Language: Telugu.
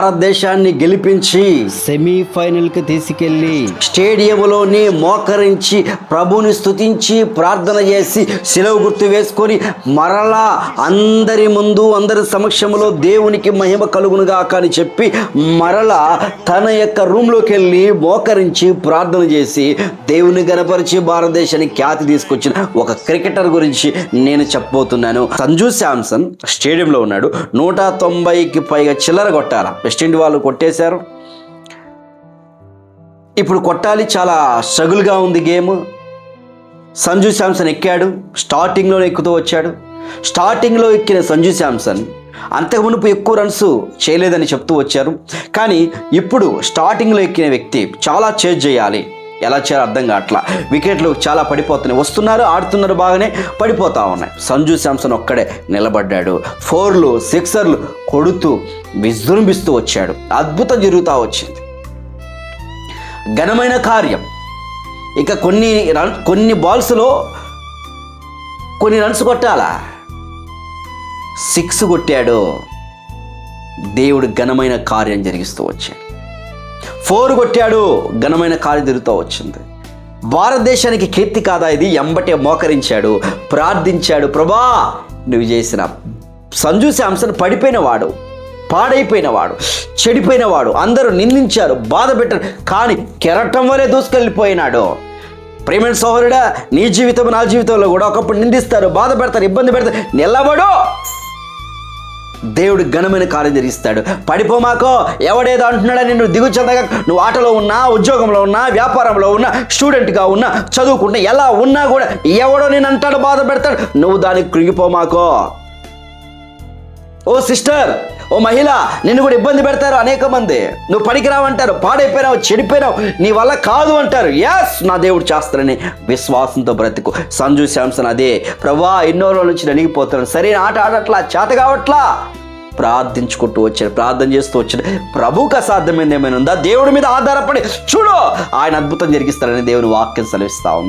భారతదేశాన్ని గెలిపించి సెమీఫైనల్కి తీసుకెళ్ళి స్టేడియంలోని మోకరించి ప్రభుని స్తుతించి ప్రార్థన చేసి సెలవు గుర్తు వేసుకొని మరలా అందరి ముందు అందరి సమక్షంలో దేవునికి మహిమ కలుగునుగాక అని చెప్పి మరలా తన యొక్క రూమ్లోకి వెళ్ళి మోకరించి ప్రార్థన చేసి దేవుని గణపరిచి భారతదేశానికి ఖ్యాతి తీసుకొచ్చిన ఒక క్రికెటర్ గురించి నేను చెప్పబోతున్నాను. సంజు శాంసన్ స్టేడియంలో ఉన్నాడు. 190కి పైగా చిల్లర కొట్టాల. వెస్ట్ ఇండీస్ వాళ్ళు కొట్టేశారు. ఇప్పుడు కొట్టాలి, చాలా స్ట్రగుల్గా ఉంది గేమ్. సంజు శాంసన్ ఎక్కాడు. స్టార్టింగ్లో ఎక్కుతూ వచ్చాడు. స్టార్టింగ్లో ఎక్కిన సంజు శాంసన్ అంతకు మునుపు ఎక్కువ రన్స్ చేయలేదని చెప్తూ వచ్చారు. కానీ ఇప్పుడు స్టార్టింగ్లో ఎక్కిన వ్యక్తి చాలా చేజ్ చేయాలి. ఎలా చేయాలో అర్థం కావట్లా. వికెట్లు చాలా పడిపోతున్నాయి. వస్తున్నారు, ఆడుతున్నారు, బాగానే పడిపోతూ ఉన్నాయి. సంజు శాంసన్ ఒక్కడే నిలబడ్డాడు. 4లు 6లు కొడుతూ విజృంభిస్తూ వచ్చాడు. అద్భుతం జరుగుతూ వచ్చింది. ఘనమైన కార్యం. ఇక కొన్ని బాల్స్లో కొన్ని రన్స్ కొట్టాలా. 6 కొట్టాడు. దేవుడు ఘనమైన కార్యం జరిగిస్తూ వచ్చాడు. 4 కొట్టాడు. ఘనమైన కార్యం జరుగుతూ వచ్చింది. భారతదేశానికి కీర్తి కాదా ఇది? ఎంబటే మోకరించాడు, ప్రార్థించాడు. ప్రభా నువ్వు చేసిన. సంజు శాంసన్ పడిపోయినవాడు, పాడైపోయినవాడు, చెడిపోయినవాడు. అందరూ నిందించారు, బాధ పెట్టారు. కానీ కెరటం వలె దూసుకెళ్ళిపోయినాడు. ప్రేమైన సోదరుడా, నీ జీవితం నా జీవితంలో కూడా ఒకప్పుడు నిందిస్తారు, బాధ పెడతారు, ఇబ్బంది పెడతారు. నిలబడు, దేవుడు ఘనమైన కార్యం జరిగిస్తాడు. పడిపోమాకో. ఎవడేదో అంటున్నాడని నువ్వు దిగుచందగా, నువ్వు ఆటలో ఉన్నా, ఉద్యోగంలో ఉన్నా, వ్యాపారంలో ఉన్నా, స్టూడెంట్గా ఉన్నా, చదువుకుంటే ఎలా ఉన్నా కూడా ఎవడో నేను అంటాడు, బాధ పెడతాడు. నువ్వు దానికి కృంగిపోమాకో. ఓ సిస్టర్, ఓ మహిళ, నిన్ను కూడా ఇబ్బంది పెడతారు అనేక మంది. నువ్వు పనికిరావంటారు, పాడైపోయినావు, చెడిపోయినావు, నీ వల్ల కాదు అంటారు. ఎస్, నా దేవుడు చేస్తారని విశ్వాసంతో బ్రతుకు. సంజు శాంసన్ అదే. ప్రభా ఎన్నో రోజుల నుంచి నలిగిపోతున్నాను, సరైన ఆట ఆడట్లా, చేత కావట్లా. ప్రార్థించుకుంటూ వచ్చాడు, ప్రార్థన చేస్తూ వచ్చాడు. ప్రభువుకు అసాధ్యమైంది ఏమైనా ఉందా? దేవుడి మీద ఆధారపడి చూడు, ఆయన అద్భుతం జరిగిస్తారని దేవుని వాక్యం సెలవిస్తా ఉంది.